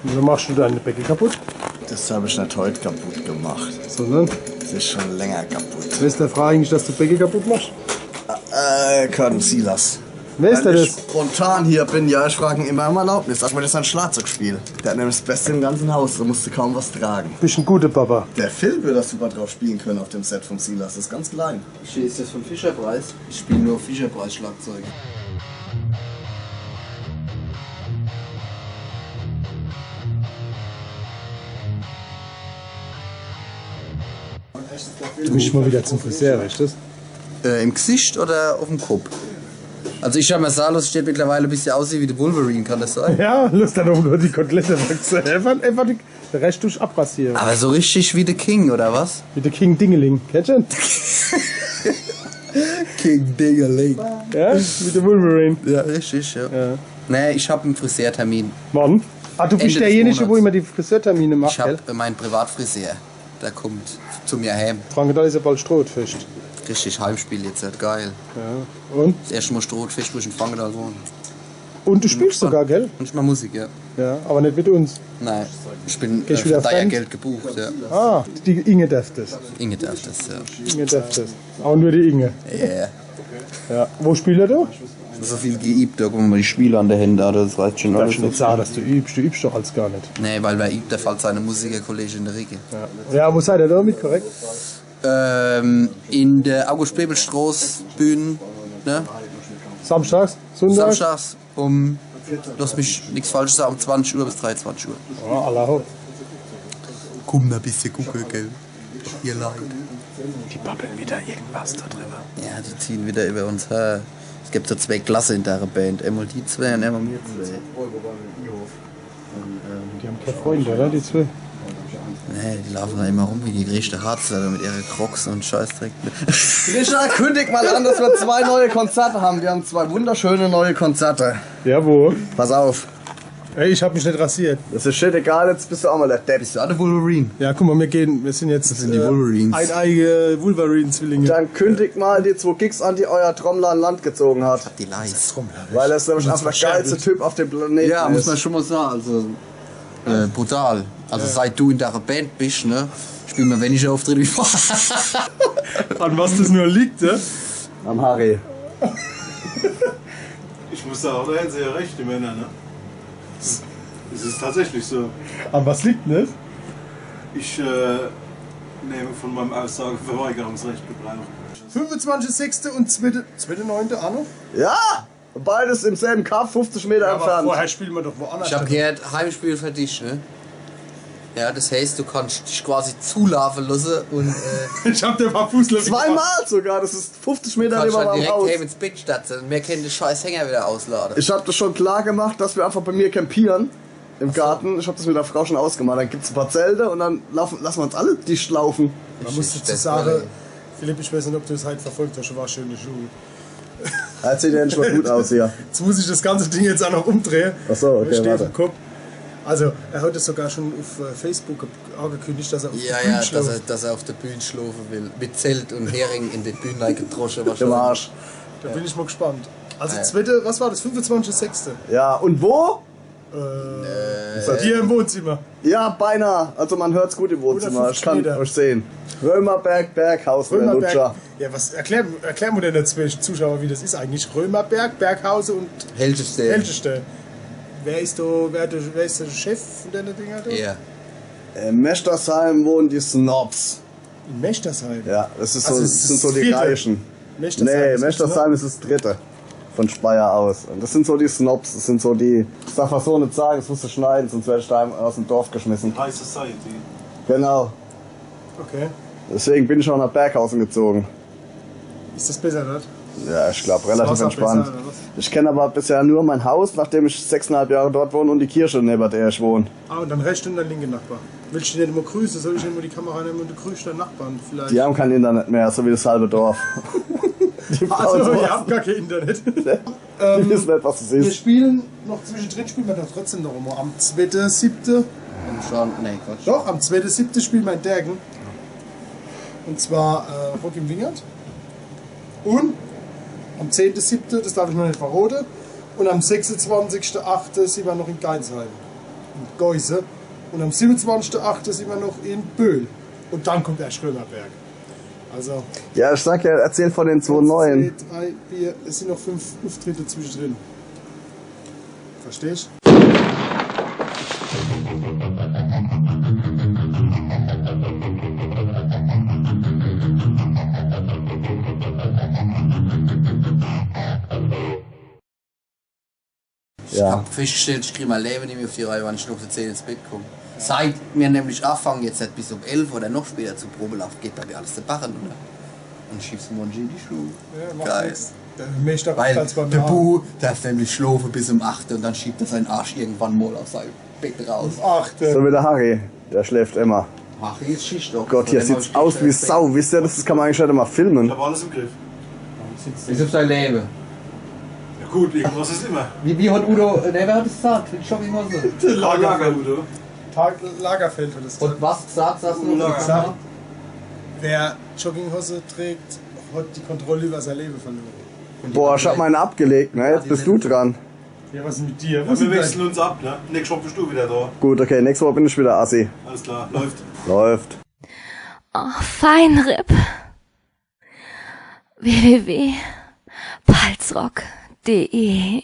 Wieso machst du deine Bäcke kaputt? Das habe ich nicht heute kaputt gemacht. Sondern? Das ist schon länger kaputt. Wer ist der Frage eigentlich, dass du Bäcke kaputt machst? Colonel Silas. Wer ist Weil der ich das? spontan hier bin, ja, ich frage ihn immer um Erlaubnis. Aber das ist ein Schlagzeugspiel. Der hat nämlich das Beste im ganzen Haus, da musst du kaum was tragen. Bist ein guter Papa. Der Phil würde das super drauf spielen können auf dem Set vom Silas. Das ist ganz klein. Ist das vom Fischerpreis? Ich spiele nur Fischerpreis Schlagzeug. Du bist mal wieder zum Friseur, richtig? Im Gesicht oder auf dem Kopf? Also ich habe mir Salos steht mittlerweile ein bisschen aussieht wie der Wolverine, kann das sein? Ja, lass dann auch nur die Kotelette wachsen. Einfach der Rest durch abrasieren. Aber so richtig wie der King, oder was? Wie der King Dingeling. Kennst du ihn? King Dingeling. Ja, mit dem Wolverine. Ja, richtig, ja. Nee, ich habe einen Friseurtermin. Mann. Ah, du bist Ende des derjenige, wo Monats. immer die Friseurtermine macht, Ich habe gell? meinen Privatfriseur. Der kommt zu mir heim. Franke, da ist ja bald Strohfest. Richtig Heimspiel jetzt, geil. Ja. Und? Das erste Mal Strohfest, wo ich in Frankenthal wohne. Und du spielst sogar, gell? Und ich mache Musik, ja. Ja, aber nicht mit uns. Nein, ich bin Gehst für wieder dein fremd? Geld gebucht, ja. Ah, die Inge darf das. Inge darf das, ja. Inge darf das. Aber nur die Inge. Yeah. Ja. Wo spielt er da? So viel geübt, da gucken wir die Spiele an der Hände, das reicht schon Darf alles. ich nicht sagen, dass du übst. Du übst doch als gar nicht. Nee, weil wer übt, der fällt seine Musikerkollege in der Regel. Ja, wo seid ihr da mit, korrekt? In der August-Bebel-Straße Bühnen, ne? Samstags? Sonntags? Samstags lass mich nichts Falsches sagen, um 20 Uhr bis 23 Uhr. Ja, Allah hopp. Komm, da ein bisschen gucken, gell? Ihr Leid. Die babbeln wieder irgendwas da drüber. Ja, die ziehen wieder über uns her. Es gibt so zwei Klassen in der Band. Einmal die zwei und einmal mir zwei. Die haben keine Freunde, oder? Die zwei? Nee, die laufen da immer rum wie die größte Harzer mit ihren Crocs und Scheißdreck. Grisha, kündig mal an, dass wir 2 neue Konzerte haben. Wir haben 2 wunderschöne neue Konzerte. Ja, wo? Pass auf. Ey, ich hab mich nicht rasiert. Das ist shit egal, jetzt bist du auch mal der Depp. Bist du auch der Wolverine? Ja, guck mal, wir sind jetzt sind die Wolverines. eineige Wolverine-Zwillinge. Dann kündigt mal die 2 Gigs an, die euer Trommler an Land gezogen hat. Die Leis. Weil er ist nämlich einfach der geilste Typ auf dem Planeten Ja, ist. muss man schon mal sagen. Also, brutal. Also, seit du in der Band bist, ne? Spielen wir weniger Auftritte wie vorher. An was das nur liegt, ne? Am Harry. Ich muss sagen, da hätten sie ja recht, die Männer, ne? Es ist tatsächlich so. An was liegt denn das? Ich nehme von meinem Aussageverweigerungsrecht Gebrauch. 25.06. und 2.9. auch noch? Ja! Beides im selben Kaff, 50 Meter Aber entfernt. vorher spielen wir doch woanders. Ich hab gehört, Heimspiel für dich, ne? Ja, das heißt, du kannst dich quasi zulaufen lassen und Ich hab dir ein paar Fußläufe gemacht. 2-mal sogar, das ist 50 Meter kannst neben dann meinem direkt Haus. heim ins Bett statzen. Wir können den scheiß Hänger wieder ausladen. Ich habe das schon klar gemacht, dass wir einfach bei mir campieren im Garten. Ich habe das mit der Frau schon ausgemacht. Dann gibt es ein paar Zelte und dann lassen wir uns alle dicht laufen. Man muss dazu sagen, Philipp, ich weiß nicht, ob du es halt verfolgt hast, war schöne Schuhe. Das sieht ja nicht mal gut aus hier. Jetzt muss ich das ganze Ding jetzt auch noch umdrehen. Ach so, okay, Da steht warte. im Kopf. Also, er hat es sogar schon auf Facebook angekündigt, dass er auf Ja, der Bühne ja, schläft. dass er auf der Bühne schlafen will. Mit Zelt und Hering in die Bühne gedroschen Im Arsch. Da bin ich mal gespannt. Also, zweite, was war das? 25.06. Ja, und wo? Hier im Wohnzimmer. Ja, beinahe. Also man hört's gut im Wohnzimmer. 150 Ich kann Meter. euch sehen. Römerberg, Berghausen, der Lutscher. Römerberg. Ja, was erklär mir denn der Zuschauer, wie das ist eigentlich? Römerberg, Berghause und Hälteste. Älteste. Wer ist der Chef von den Dinger da? Ja. In Mechtersheim wohnen die Snobs. In Mechtersheim. Ja, das ist so, Also das es sind so ist die Vierte. Reichen. Mechtersheim. Nee, das gibt's Mechtersheim ist das dritte. Von Speyer aus. Und das sind so die Snobs, das sind so die. Ich darf was so nicht sagen, das musst du schneiden, sonst werde ich da aus dem Dorf geschmissen. High Society. Genau. noch. Okay. Deswegen bin ich auch nach Berghausen gezogen. Ist das besser dort? Ja, ich glaube, relativ Wasser entspannt. besser, oder was? Ich kenne aber bisher nur mein Haus, nachdem ich 6,5 Jahre dort wohne und die Kirche, neben der ich wohne. Ah, und dann rechts und dann linke Nachbar. Willst du den immer grüßen? Soll ich nicht mal die Kamera nehmen und du grüßt deinen Nachbarn vielleicht? Die haben kein Internet mehr, so wie das halbe Dorf. Die Also, Frauen ihr habt gar kein Internet. die wissen nicht, was das Wir ist. spielen noch zwischendrin, spielen wir doch trotzdem noch immer. Am 2.7. Nee, Quatsch. Doch, am 2.7. spielen wir in Dergen. Und zwar Rock im Wingert. Und am 10.7., das darf ich noch nicht verraten. Und am 26.8. sind wir noch in Geinsheim. in Geuse. Und am 27.08. sind wir noch in Böhl. Und dann kommt der Schrömerberg. Also. Ja, ich sag ja, erzähl von den 2 neuen. 2, 3, 4, es sind noch 5 Auftritte zwischendrin. Verstehst du? Ich habe festgestellt, ich kriege mein Leben nicht mehr auf die Reihe, wenn ich noch um 10 ins Bett komme. Seit wir nämlich anfangen, jetzt nicht bis um 11 oder noch später zu Probelauf, geht bei mir alles zu Bachen, oder? Und schiebst du morgen in die Schuhe. Ja, macht Geil. nichts. Mehr stark Weil als beim der Haar. Bu darf nämlich schlafen bis um 8 und dann schiebt er seinen Arsch irgendwann mal aus seinem Bett raus. So wie der Harry, der schläft immer. Ach, jetzt Schicht doch. Gott, hier sieht's aus wie Sau. Wisst ihr, das kann man eigentlich nicht mal filmen. Ich habe alles im Griff. Ist auf dein Leben. Ja gut, irgendwas ist immer. Wie hat Udo, wer hat das gesagt? Für die Jogginghose? Lager, Udo. Tag Lagerfeld hat es Und was gesagt hast du? gesagt. Wer Jogginghose trägt, hat die Kontrolle über sein Leben verloren. Boah, ich hab meinen abgelegt, ne? Jetzt bist du dran. Ja, was ist mit dir? Ja, Was wir ist wechseln uns ab, ne? Nächste Woche bist du wieder da. Gut, okay, nächste Woche bin ich wieder Assi. Alles klar, läuft. Läuft. Oh, Feinripp. www.palzrock.de